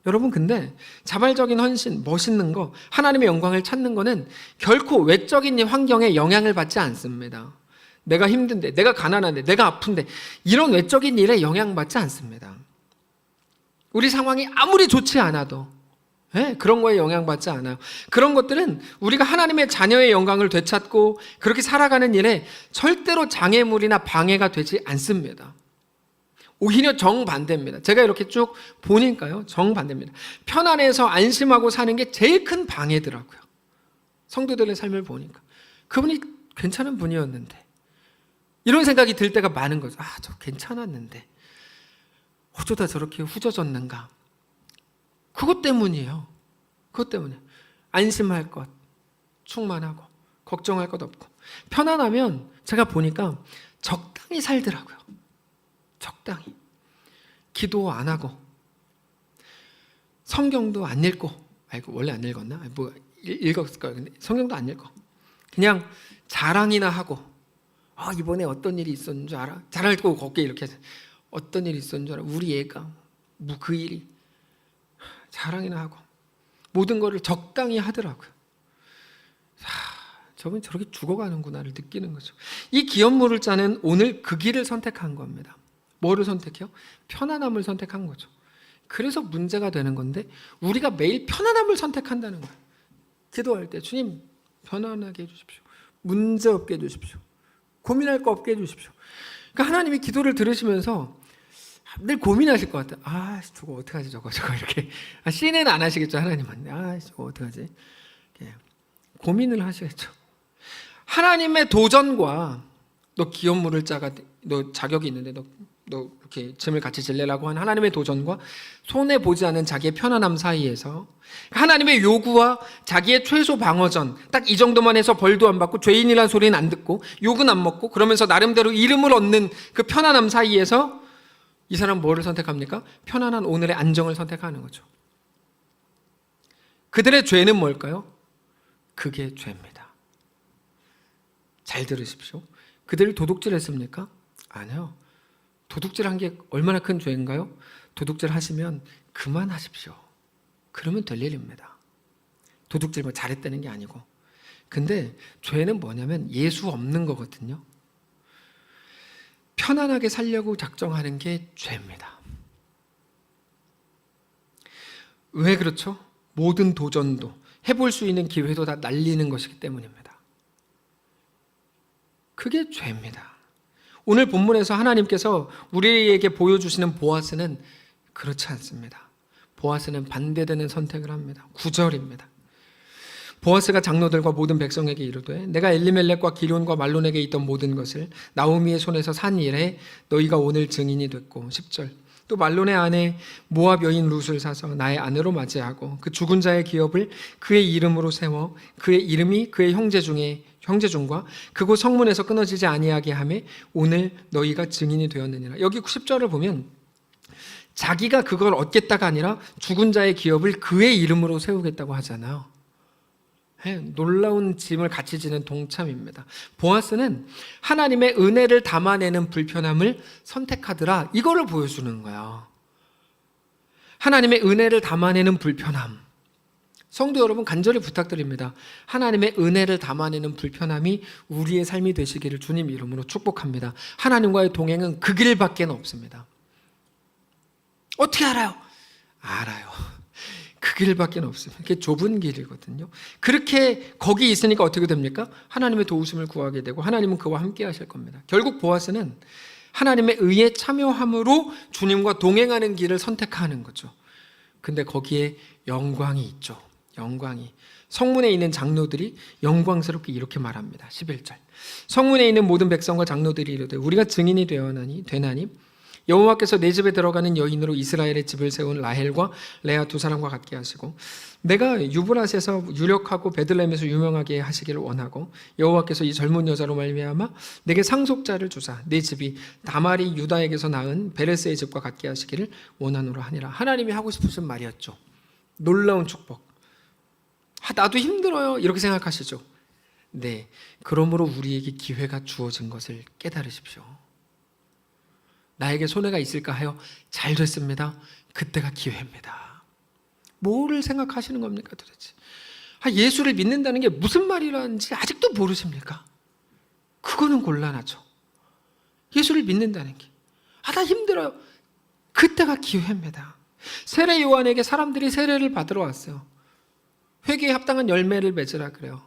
여러분, 근데 자발적인 헌신, 멋있는 거, 하나님의 영광을 찾는 거는 결코 외적인 환경에 영향을 받지 않습니다. 내가 힘든데, 내가 가난한데, 내가 아픈데, 이런 외적인 일에 영향받지 않습니다. 우리 상황이 아무리 좋지 않아도 그런 거에 영향받지 않아요. 그런 것들은 우리가 하나님의 자녀의 영광을 되찾고 그렇게 살아가는 일에 절대로 장애물이나 방해가 되지 않습니다. 오히려 정반대입니다. 제가 이렇게 쭉 보니까요, 정반대입니다. 편안해서 안심하고 사는 게 제일 큰 방해더라고요. 성도들의 삶을 보니까 그분이 괜찮은 분이었는데, 이런 생각이 들 때가 많은 거죠. 저 괜찮았는데 어쩌다 저렇게 후져졌는가. 그것 때문이에요. 그것 때문에 안심할 것 충만하고 걱정할 것 없고 편안하면 제가 보니까 적당히 살더라고요. 적당히. 기도 안 하고 성경도 안 읽고, 원래 안 읽었나? 읽었을 거예요. 근데 성경도 안 읽고 그냥 자랑이나 하고, 이번에 어떤 일이 있었는 줄 알아? 자랑을 걷게 이렇게 해서 어떤 일이 있었는 줄 알아? 우리 애가 그 일이, 자랑이나 하고 모든 거를 적당히 하더라고요. 저분 저렇게 죽어가는구나를 느끼는 거죠. 이 기업물을 짜는 오늘 그 길을 선택한 겁니다. 뭐를 선택해요? 편안함을 선택한 거죠. 그래서 문제가 되는 건데, 우리가 매일 편안함을 선택한다는 거예요. 기도할 때 주님 편안하게 해주십시오, 문제 없게 해주십시오, 고민할 거 없게 해주십시오. 그러니까 하나님이 기도를 들으시면서 늘 고민하실 것 같아요. 저거 어떡하지, 저거 이렇게. 씨는 안 하시겠죠, 하나님은. 저거 어떡하지, 고민을 하시겠죠. 하나님의 도전과 너 기업물을 짜가, 너 자격이 있는데 너 이렇게 짐을 같이 질래라고 한 하나님의 도전과 손해 보지 않은 자기의 편안함 사이에서 하나님의 요구와 자기의 최소 방어전, 딱 이 정도만 해서 벌도 안 받고 죄인이란 소리는 안 듣고 욕은 안 먹고 그러면서 나름대로 이름을 얻는 그 편안함 사이에서 이 사람 뭐를 선택합니까? 편안한 오늘의 안정을 선택하는 거죠. 그들의 죄는 뭘까요? 그게 죄입니다. 잘 들으십시오. 그들을 도둑질했습니까? 아니요. 도둑질한 게 얼마나 큰 죄인가요? 도둑질 하시면 그만하십시오. 그러면 될 일입니다. 도둑질 뭐 잘했다는 게 아니고. 근데 죄는 뭐냐면 예수 없는 거거든요. 편안하게 살려고 작정하는 게 죄입니다. 왜 그렇죠? 모든 도전도 해볼 수 있는 기회도 다 날리는 것이기 때문입니다. 그게 죄입니다. 오늘 본문에서 하나님께서 우리에게 보여주시는 보아스는 그렇지 않습니다. 보아스는 반대되는 선택을 합니다. 9절입니다. 보아스가 장로들과 모든 백성에게 이르되 내가 엘리멜렉과 기럐과 말론에게 있던 모든 것을 나오미의 손에서 산 이래 너희가 오늘 증인이 됐고 10절 또 말론의 아내 모압 여인 룻을 사서 나의 아내로 맞이하고 그 죽은 자의 기업을 그의 이름으로 세워 그의 이름이 그의 형제 중과 그곳 성문에서 끊어지지 아니하게 하며 오늘 너희가 증인이 되었느니라. 여기 10절을 보면 자기가 그걸 얻겠다가 아니라 죽은 자의 기업을 그의 이름으로 세우겠다고 하잖아요. 놀라운 짐을 같이 지는 동참입니다. 보아스는 하나님의 은혜를 담아내는 불편함을 선택하더라. 이거를 보여주는 거예요. 하나님의 은혜를 담아내는 불편함. 성도 여러분 간절히 부탁드립니다. 하나님의 은혜를 담아내는 불편함이 우리의 삶이 되시기를 주님 이름으로 축복합니다. 하나님과의 동행은 그 길밖에 없습니다. 어떻게 알아요? 알아요. 그 길밖에 없습니다. 그게 좁은 길이거든요. 그렇게 거기 있으니까 어떻게 됩니까? 하나님의 도우심을 구하게 되고 하나님은 그와 함께 하실 겁니다. 결국 보아스는 하나님의 의에 참여함으로 주님과 동행하는 길을 선택하는 거죠. 근데 거기에 영광이 있죠. 영광이. 성문에 있는 장로들이 영광스럽게 이렇게 말합니다. 11절 성문에 있는 모든 백성과 장로들이 이르되 우리가 증인이 되나니 여호와께서 내 집에 들어가는 여인으로 이스라엘의 집을 세운 라헬과 레아 두 사람과 같게 하시고 내가 유브라스에서 유력하고 베들레헴에서 유명하게 하시기를 원하고 여호와께서 이 젊은 여자로 말미암아 내게 상속자를 주사 내 집이 다말이 유다에게서 낳은 베레스의 집과 같게 하시기를 원하노라 하니라. 하나님이 하고 싶으신 말이었죠. 놀라운 축복. 나도 힘들어요 이렇게 생각하시죠. 네, 그러므로 우리에게 기회가 주어진 것을 깨달으십시오. 나에게 손해가 있을까 하여 잘 됐습니다. 그때가 기회입니다. 뭐를 생각하시는 겁니까 도대체? 예수를 믿는다는 게 무슨 말이라는지 아직도 모르십니까? 그거는 곤란하죠. 예수를 믿는다는 게 나 힘들어요. 그때가 기회입니다. 세례 요한에게 사람들이 세례를 받으러 왔어요. 회개에 합당한 열매를 맺으라 그래요.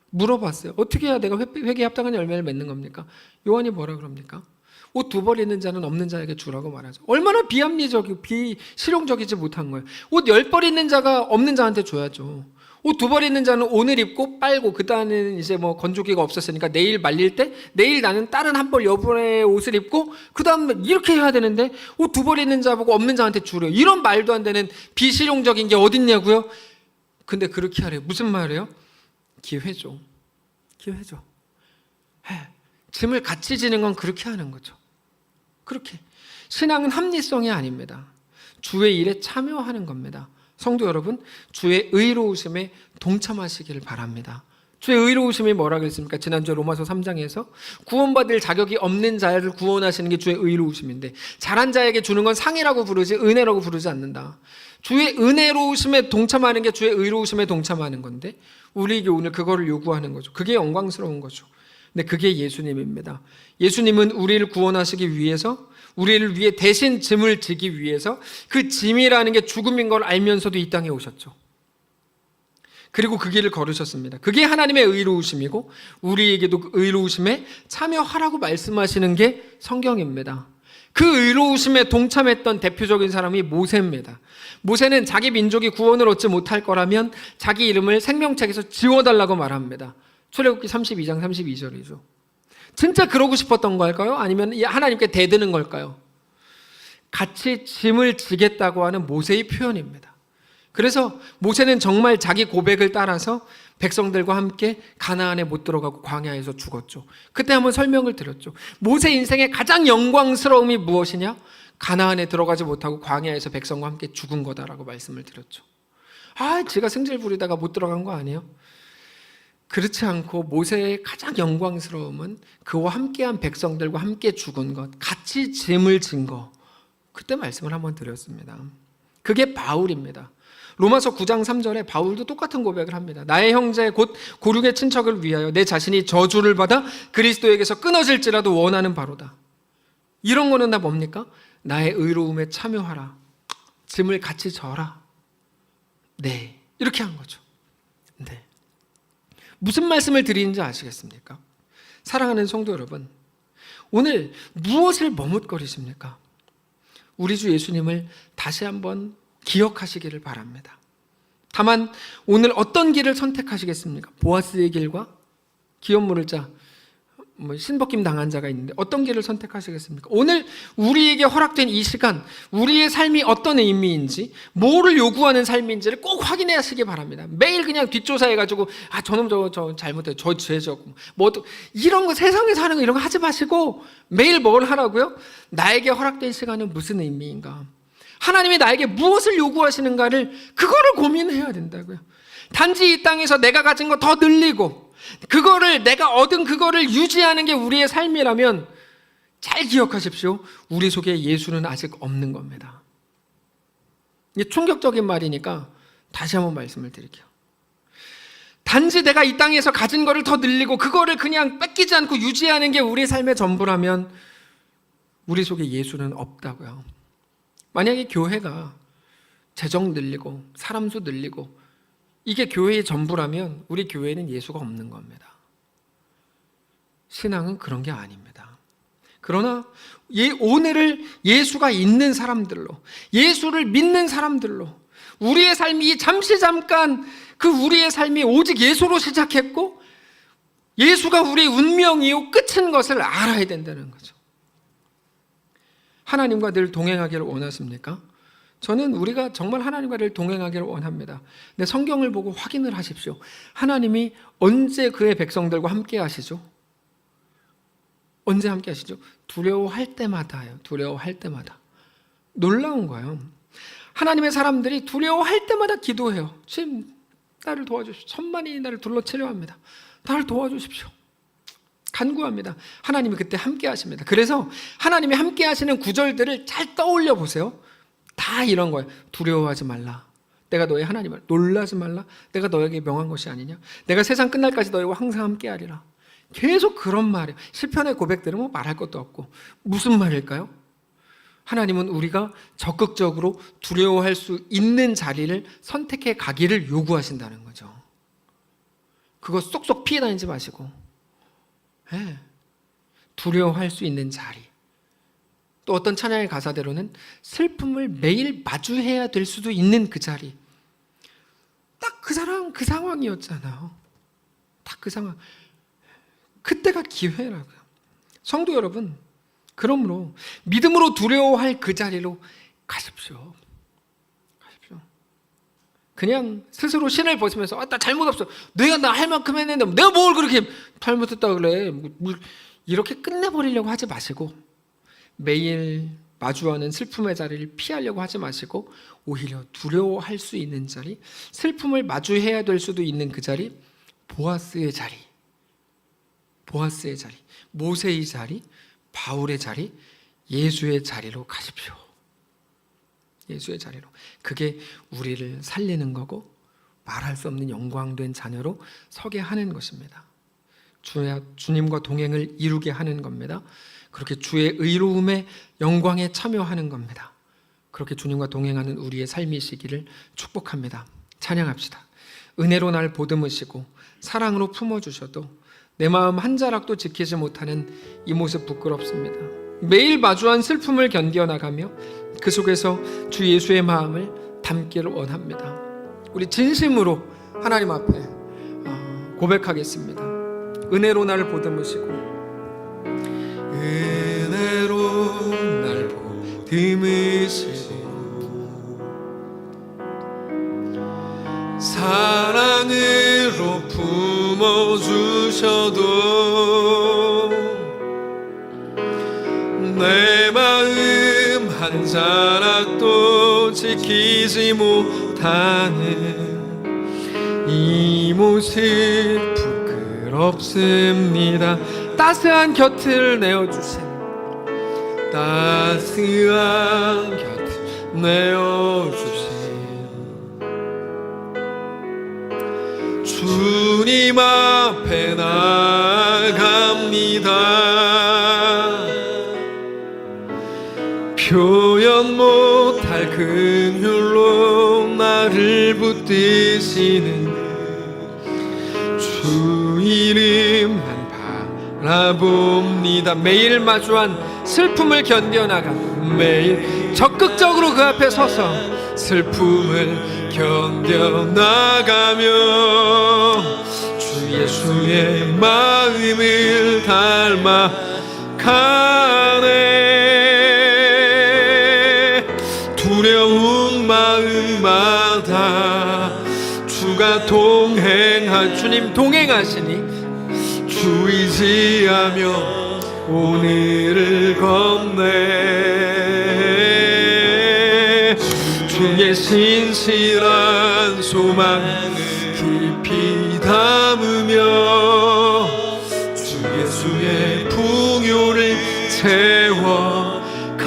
물어봤어요. 어떻게 해야 내가 회개에 합당한 열매를 맺는 겁니까? 요한이 뭐라 그럽니까? 옷 2벌 있는 자는 없는 자에게 주라고 말하죠. 얼마나 비합리적이고 비실용적이지 못한 거예요. 옷 10벌 있는 자가 없는 자한테 줘야죠. 옷 2벌 있는 자는 오늘 입고 빨고 그 다음에는 이제 뭐 건조기가 없었으니까 내일 말릴 때 내일 나는 다른 한 벌 여분의 옷을 입고 그 다음에 이렇게 해야 되는데 옷 2벌 있는 자 보고 없는 자한테 주래요. 이런 말도 안 되는 비실용적인 게 어딨냐고요? 근데 그렇게 하래요. 무슨 말이에요? 기회죠. 기회죠. 짐을 같이 지는 건 그렇게 하는 거죠. 그렇게. 신앙은 합리성이 아닙니다. 주의 일에 참여하는 겁니다. 성도 여러분, 주의 의로우심에 동참하시기를 바랍니다. 주의 의로우심이 뭐라 그랬습니까? 지난주 로마서 3장에서 구원받을 자격이 없는 자를 구원하시는 게 주의 의로우심인데 잘한 자에게 주는 건 상이라고 부르지 은혜라고 부르지 않는다. 주의 은혜로우심에 동참하는 게 주의 의로우심에 동참하는 건데 우리에게 오늘 그거를 요구하는 거죠. 그게 영광스러운 거죠. 근데 그게 예수님입니다. 예수님은 우리를 구원하시기 위해서 우리를 위해 대신 짐을 지기 위해서 그 짐이라는 게 죽음인 걸 알면서도 이 땅에 오셨죠. 그리고 그 길을 걸으셨습니다. 그게 하나님의 의로우심이고 우리에게도 그 의로우심에 참여하라고 말씀하시는 게 성경입니다. 그 의로우심에 동참했던 대표적인 사람이 모세입니다. 모세는 자기 민족이 구원을 얻지 못할 거라면 자기 이름을 생명책에서 지워달라고 말합니다. 출애굽기 32장 32절이죠. 진짜 그러고 싶었던 걸까요? 아니면 하나님께 대드는 걸까요? 같이 짐을 지겠다고 하는 모세의 표현입니다. 그래서 모세는 정말 자기 고백을 따라서 백성들과 함께 가나안에 못 들어가고 광야에서 죽었죠. 그때 한번 설명을 드렸죠. 모세 인생의 가장 영광스러움이 무엇이냐? 가나안에 들어가지 못하고 광야에서 백성과 함께 죽은 거다라고 말씀을 드렸죠. 제가 승질 부리다가 못 들어간 거 아니에요? 그렇지 않고 모세의 가장 영광스러움은 그와 함께한 백성들과 함께 죽은 것, 같이 짐을 진 것, 그때 말씀을 한번 드렸습니다. 그게 바울입니다. 로마서 9장 3절에 바울도 똑같은 고백을 합니다. 나의 형제 곧 고륙의 친척을 위하여 내 자신이 저주를 받아 그리스도에게서 끊어질지라도 원하는 바로다. 이런 거는 다 뭡니까? 나의 의로움에 참여하라. 짐을 같이 져라. 네, 이렇게 한 거죠. 네. 무슨 말씀을 드리는지 아시겠습니까? 사랑하는 성도 여러분, 오늘 무엇을 머뭇거리십니까? 우리 주 예수님을 다시 한번 기억하시기를 바랍니다. 다만 오늘 어떤 길을 선택하시겠습니까? 보아스의 길과 기업 물을 자, 신벗김 당한 자가 있는데 어떤 길을 선택하시겠습니까? 오늘 우리에게 허락된 이 시간, 우리의 삶이 어떤 의미인지, 뭐를 요구하는 삶인지를 꼭 확인하시기 바랍니다. 매일 그냥 뒷조사해가지고 저놈 저 잘못해, 저 죄졌고 이런 거 세상에서 하는 거 이런 거 하지 마시고 매일 뭘 하라고요? 나에게 허락된 시간은 무슨 의미인가? 하나님이 나에게 무엇을 요구하시는가를 그거를 고민해야 된다고요. 단지 이 땅에서 내가 가진 거 더 늘리고 그거를 내가 얻은 그거를 유지하는 게 우리의 삶이라면 잘 기억하십시오. 우리 속에 예수는 아직 없는 겁니다. 이게 충격적인 말이니까 다시 한번 말씀을 드릴게요. 단지 내가 이 땅에서 가진 거를 더 늘리고 그거를 그냥 뺏기지 않고 유지하는 게 우리의 삶의 전부라면 우리 속에 예수는 없다고요. 만약에 교회가 재정 늘리고 사람 수 늘리고 이게 교회의 전부라면 우리 교회는 예수가 없는 겁니다. 신앙은 그런 게 아닙니다. 그러나 오늘을 예수가 있는 사람들로, 예수를 믿는 사람들로 우리의 삶이 잠깐 그 우리의 삶이 오직 예수로 시작했고 예수가 우리의 운명이요 끝인 것을 알아야 된다는 거죠. 하나님과 늘 동행하기를 원하십니까? 저는 우리가 정말 하나님과 늘 동행하기를 원합니다. 근데 성경을 보고 확인을 하십시오. 하나님이 언제 그의 백성들과 함께 하시죠? 언제 함께 하시죠? 두려워할 때마다요. 두려워할 때마다. 놀라운 거예요. 하나님의 사람들이 두려워할 때마다 기도해요. 주님, 나를 도와주십시오. 천만이 나를 둘러치려 합니다. 나를 도와주십시오. 간구합니다. 하나님이 그때 함께 하십니다. 그래서 하나님이 함께 하시는 구절들을 잘 떠올려 보세요. 다 이런 거예요. 두려워하지 말라. 내가 너의 하나님을 놀라지 말라. 내가 너에게 명한 것이 아니냐. 내가 세상 끝날까지 너희와 항상 함께 하리라. 계속 그런 말이에요. 시편의 고백들은 뭐 말할 것도 없고. 무슨 말일까요? 하나님은 우리가 적극적으로 두려워할 수 있는 자리를 선택해 가기를 요구하신다는 거죠. 그거 쏙쏙 피해 다니지 마시고 네. 두려워할 수 있는 자리. 또 어떤 찬양의 가사대로는 슬픔을 매일 마주해야 될 수도 있는 그 자리. 딱 그 사람, 그 상황이었잖아요. 딱 그 상황. 그때가 기회라고요. 성도 여러분, 그러므로 믿음으로 두려워할 그 자리로 가십시오. 가십시오. 그냥 스스로 신을 벗으면서 나 잘못 없어. 내가 나 할 만큼 했는데 내가 뭘 그렇게 잘못했다 그래. 이렇게 끝내버리려고 하지 마시고 매일 마주하는 슬픔의 자리를 피하려고 하지 마시고 오히려 두려워할 수 있는 자리, 슬픔을 마주해야 될 수도 있는 그 자리, 보아스의 자리, 보아스의 자리, 모세의 자리, 바울의 자리, 예수의 자리로 가십시오. 예수의 자리로. 그게 우리를 살리는 거고 말할 수 없는 영광된 자녀로 서게 하는 것입니다. 주님과 동행을 이루게 하는 겁니다. 그렇게 주의 의로움의 영광에 참여하는 겁니다. 그렇게 주님과 동행하는 우리의 삶이시기를 축복합니다. 찬양합시다. 은혜로 날 보듬으시고 사랑으로 품어주셔도 내 마음 한 자락도 지키지 못하는 이 모습 부끄럽습니다. 매일 마주한 슬픔을 견뎌나가며 그 속에서 주 예수의 마음을 담기를 원합니다. 우리 진심으로 하나님 앞에 고백하겠습니다. 은혜로 나를 보듬으시고 은혜로 날 보듬으시고 사랑으로 품어주셔도 내 마음 한 자락도 지키지 못하는 이 모습 부끄럽습니다. 따스한 곁을 내어주신 따스한 곁 내어주세요. 주님 앞에 나갑니다. 표현 못할 긍휼로 나를 붙드시는 주 이름만 바라봅니다. 매일 마주한 슬픔을 견뎌나가, 매일 적극적으로 그 앞에 서서 슬픔을 견뎌나가며 주 예수의 마음을 닮아가네. 두려운 마음마다 주가 주님 동행하시니 주 의지하며 오늘을 건네. 주의 신실한 소망 깊이 담으며 주 예수의 풍요를 채워가네.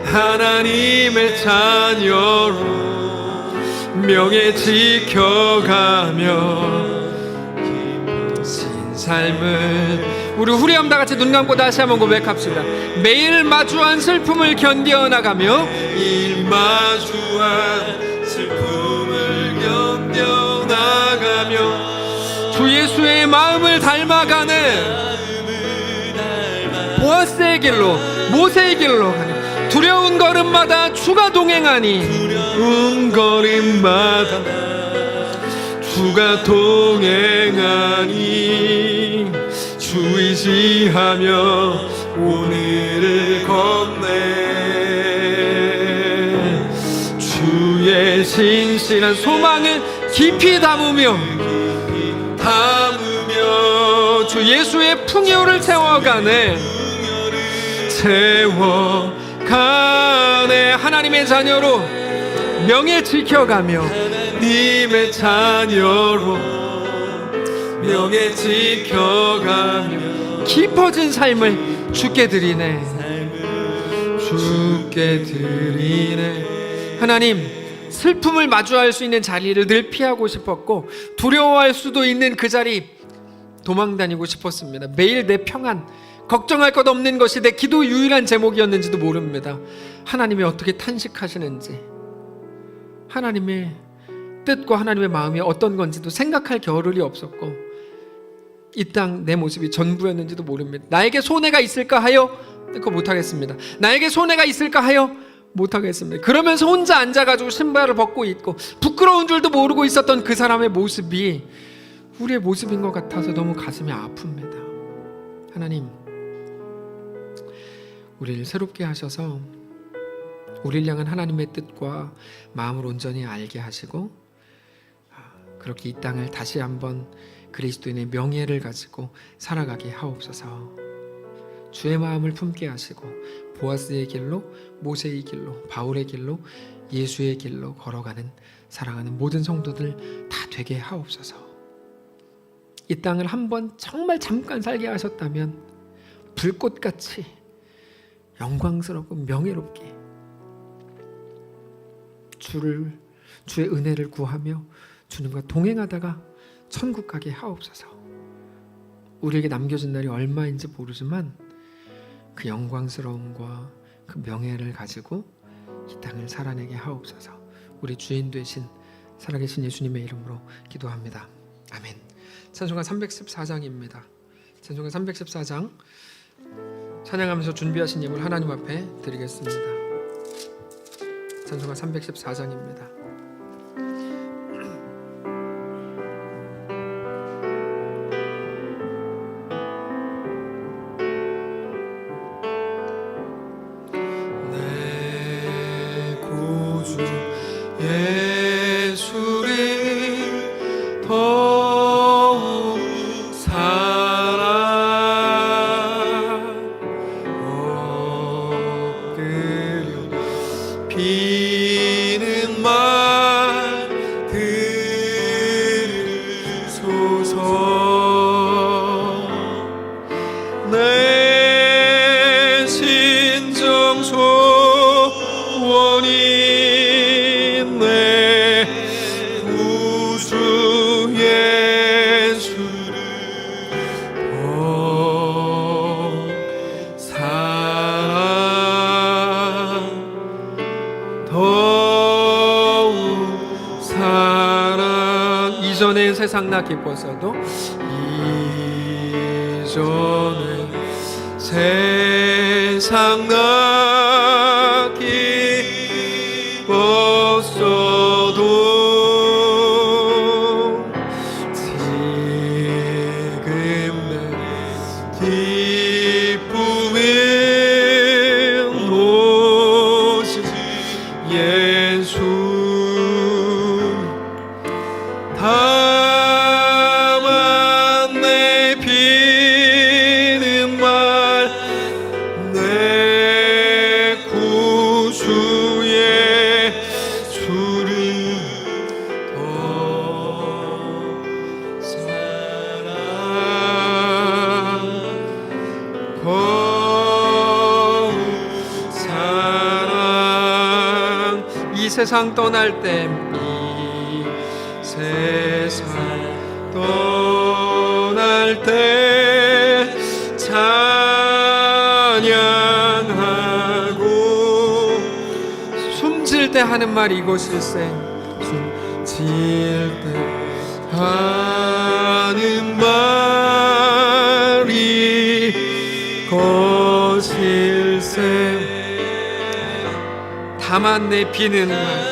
하나님의 자녀로 명예 지켜가며 삶을 우리 후렴 다 같이 눈 감고 다시 한번 고백합시다. 매일 마주한 슬픔을 견뎌나가며, 매일 마주한 슬픔을 견뎌나가며 주 예수의 마음을 닮아가는 보아스의 길로, 모세의 길로 가는 두려운 걸음마다 주가 동행하니, 두려운 걸음마다 주가 동행하니 주 의지하며 오늘을 건네. 주의 신실한 소망을 깊이 담으며 주 예수의 풍요를 채워가네. 하나님의 자녀로 명예 지켜가며, 님의 자녀로 명예 지켜가며 깊어진 삶을 주께 드리네. 주께 드리네. 하나님, 슬픔을 마주할 수 있는 자리를 늘 피하고 싶었고 두려워할 수도 있는 그 자리 도망다니고 싶었습니다. 매일 내 평안, 걱정할 것 없는 것이 내 기도 유일한 제목이었는지도 모릅니다. 하나님이 어떻게 탄식하시는지, 하나님의 뜻과 하나님의 마음이 어떤 건지도 생각할 겨를이 없었고 이 땅 내 모습이 전부였는지도 모릅니다. 나에게 손해가 있을까 하여 그거 못하겠습니다. 나에게 손해가 있을까 하여 못하겠습니다. 그러면서 혼자 앉아가지고 신발을 벗고 있고 부끄러운 줄도 모르고 있었던 그 사람의 모습이 우리의 모습인 것 같아서 너무 가슴이 아픕니다. 하나님, 우리를 새롭게 하셔서 우리를 향한 하나님의 뜻과 마음을 온전히 알게 하시고 그렇게 이 땅을 다시 한번 그리스도인의 명예를 가지고 살아가게 하옵소서. 주의 마음을 품게 하시고 보아스의 길로, 모세의 길로, 바울의 길로, 예수의 길로 걸어가는 사랑하는 모든 성도들 다 되게 하옵소서. 이 땅을 한번 정말 잠깐 살게 하셨다면 불꽃같이 영광스럽고 명예롭게 주의 은혜를 구하며 주님과 동행하다가 천국 가게 하옵소서. 우리에게 남겨진 날이 얼마인지 모르지만 그 영광스러움과 그 명예를 가지고 이 땅을 살아내게 하옵소서. 우리 주인 되신 살아계신 예수님의 이름으로 기도합니다. 아멘. 찬송가 314장입니다. 찬송가 314장 찬양하면서 준비하신 예물 하나님 앞에 드리겠습니다. 찬송가 314장입니다. 더욱 사랑. 이전에 세상 나 기뻤어도 이전에 세상 나 기뻤어도 지금 내 기쁨은 오직 예수. 다만 내 비는 말 내 구주의 주를 더 사랑 더욱 사랑. 이 세상 떠날 때 이 세상 떠날 때 찬양하고 숨질 때 하는 말 이것일세. 숨질 때 하는 말이 것일세. 다만 내 비는 말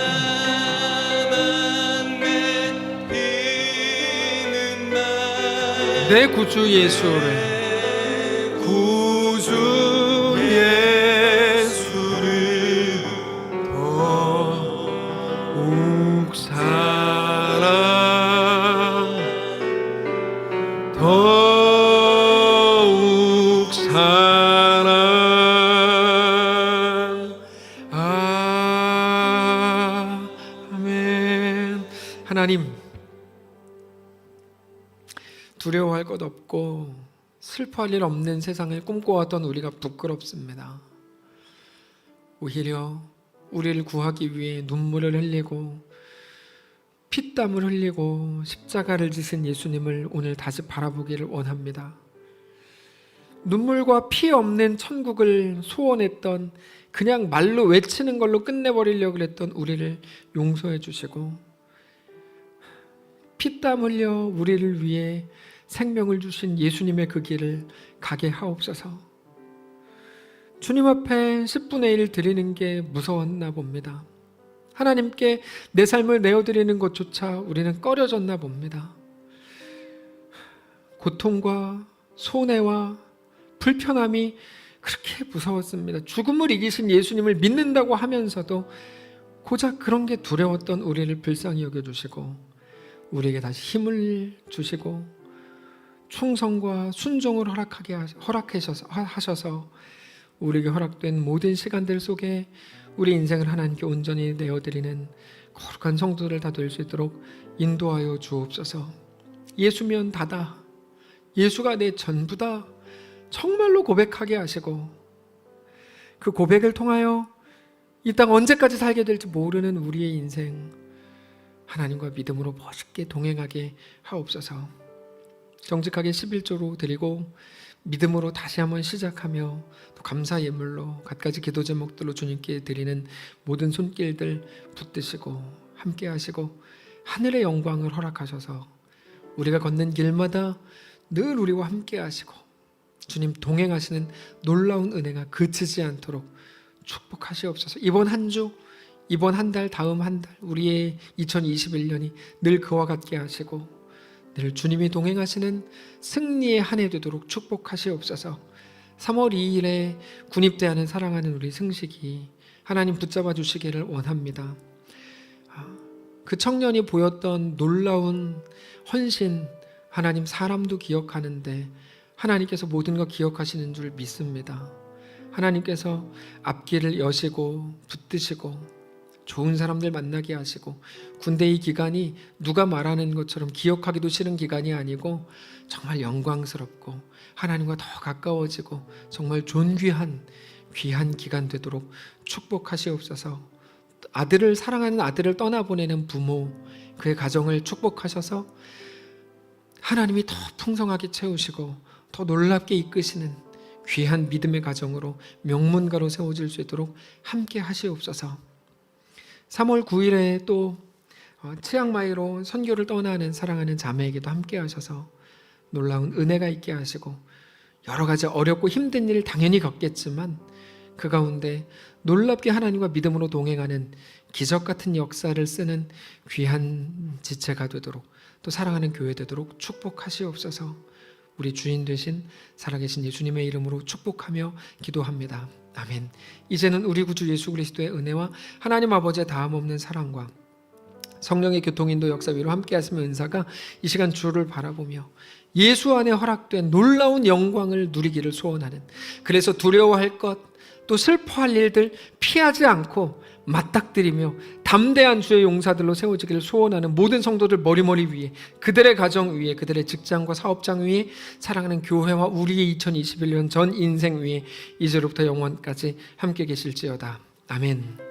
내 구주 예수를 구주 예수를 더욱 사랑 더욱 사랑. 아멘. 하나님, 두려워할 것 없고 슬퍼할 일 없는 세상을 꿈꿔왔던 우리가 부끄럽습니다. 오히려 우리를 구하기 위해 눈물을 흘리고 피땀을 흘리고 십자가를 지신 예수님을 오늘 다시 바라보기를 원합니다. 눈물과 피 없는 천국을 소원했던, 그냥 말로 외치는 걸로 끝내버리려고 했던 우리를 용서해 주시고 피땀 흘려 우리를 위해 생명을 주신 예수님의 그 길을 가게 하옵소서. 주님 앞에 10분의 1 드리는 게 무서웠나 봅니다. 하나님께 내 삶을 내어드리는 것조차 우리는 꺼려졌나 봅니다. 고통과 손해와 불편함이 그렇게 무서웠습니다. 죽음을 이기신 예수님을 믿는다고 하면서도 고작 그런 게 두려웠던 우리를 불쌍히 여겨주시고 우리에게 다시 힘을 주시고 충성과 순종을 허락하셔서 우리에게 허락된 모든 시간들 속에 우리 인생을 하나님께 온전히 내어드리는 거룩한 성도들 다 될 수 있도록 인도하여 주옵소서. 예수면 다다, 예수가 내 전부다, 정말로 고백하게 하시고 그 고백을 통하여 이 땅 언제까지 살게 될지 모르는 우리의 인생 하나님과 믿음으로 멋있게 동행하게 하옵소서. 정직하게 11조로 드리고 믿음으로 다시 한번 시작하며 또 감사 예물로 갖가지 기도 제목들로 주님께 드리는 모든 손길들 붙드시고 함께 하시고 하늘의 영광을 허락하셔서 우리가 걷는 길마다 늘 우리와 함께 하시고 주님 동행하시는 놀라운 은혜가 그치지 않도록 축복하시옵소서. 이번 한 주, 이번 한 달, 다음 한 달 우리의 2021년이 늘 그와 같게 하시고 늘 주님이 동행하시는 승리의 한 해 되도록 축복하시옵소서. 3월 2일에 군입대하는 사랑하는 우리 승식이 하나님 붙잡아 주시기를 원합니다. 그 청년이 보였던 놀라운 헌신, 하나님 사람도 기억하는데 하나님께서 모든 것 기억하시는 줄 믿습니다. 하나님께서 앞길을 여시고 붙드시고 좋은 사람들 만나게 하시고 군대의 기간이 누가 말하는 것처럼 기억하기도 싫은 기간이 아니고 정말 영광스럽고 하나님과 더 가까워지고 정말 존귀한 귀한 기간 되도록 축복하시옵소서. 아들을 사랑하는 아들을 떠나보내는 부모, 그의 가정을 축복하셔서 하나님이 더 풍성하게 채우시고 더 놀랍게 이끄시는 귀한 믿음의 가정으로 명문가로 세워질 수 있도록 함께 하시옵소서. 3월 9일에 또 치앙마이로 선교를 떠나는 사랑하는 자매에게도 함께 하셔서 놀라운 은혜가 있게 하시고 여러 가지 어렵고 힘든 일 당연히 겪겠지만 그 가운데 놀랍게 하나님과 믿음으로 동행하는 기적 같은 역사를 쓰는 귀한 지체가 되도록 또 사랑하는 교회 되도록 축복하시옵소서. 우리 주인 되신 살아계신 예수님의 이름으로 축복하며 기도합니다. 아멘. 이제는 우리 구주 예수 그리스도의 은혜와 하나님 아버지의 다함없는 사랑과 성령의 교통인도 역사 위로 함께 하시며 은사가 이 시간 주를 바라보며 예수 안에 허락된 놀라운 영광을 누리기를 소원하는, 그래서 두려워할 것 또 슬퍼할 일들 피하지 않고 맞닥뜨리며 담대한 주의 용사들로 세워지기를 소원하는 모든 성도들 머리머리 위에, 그들의 가정 위에, 그들의 직장과 사업장 위에, 사랑하는 교회와 우리의 2021년 전 인생 위에 이제로부터 영원까지 함께 계실지어다. 아멘.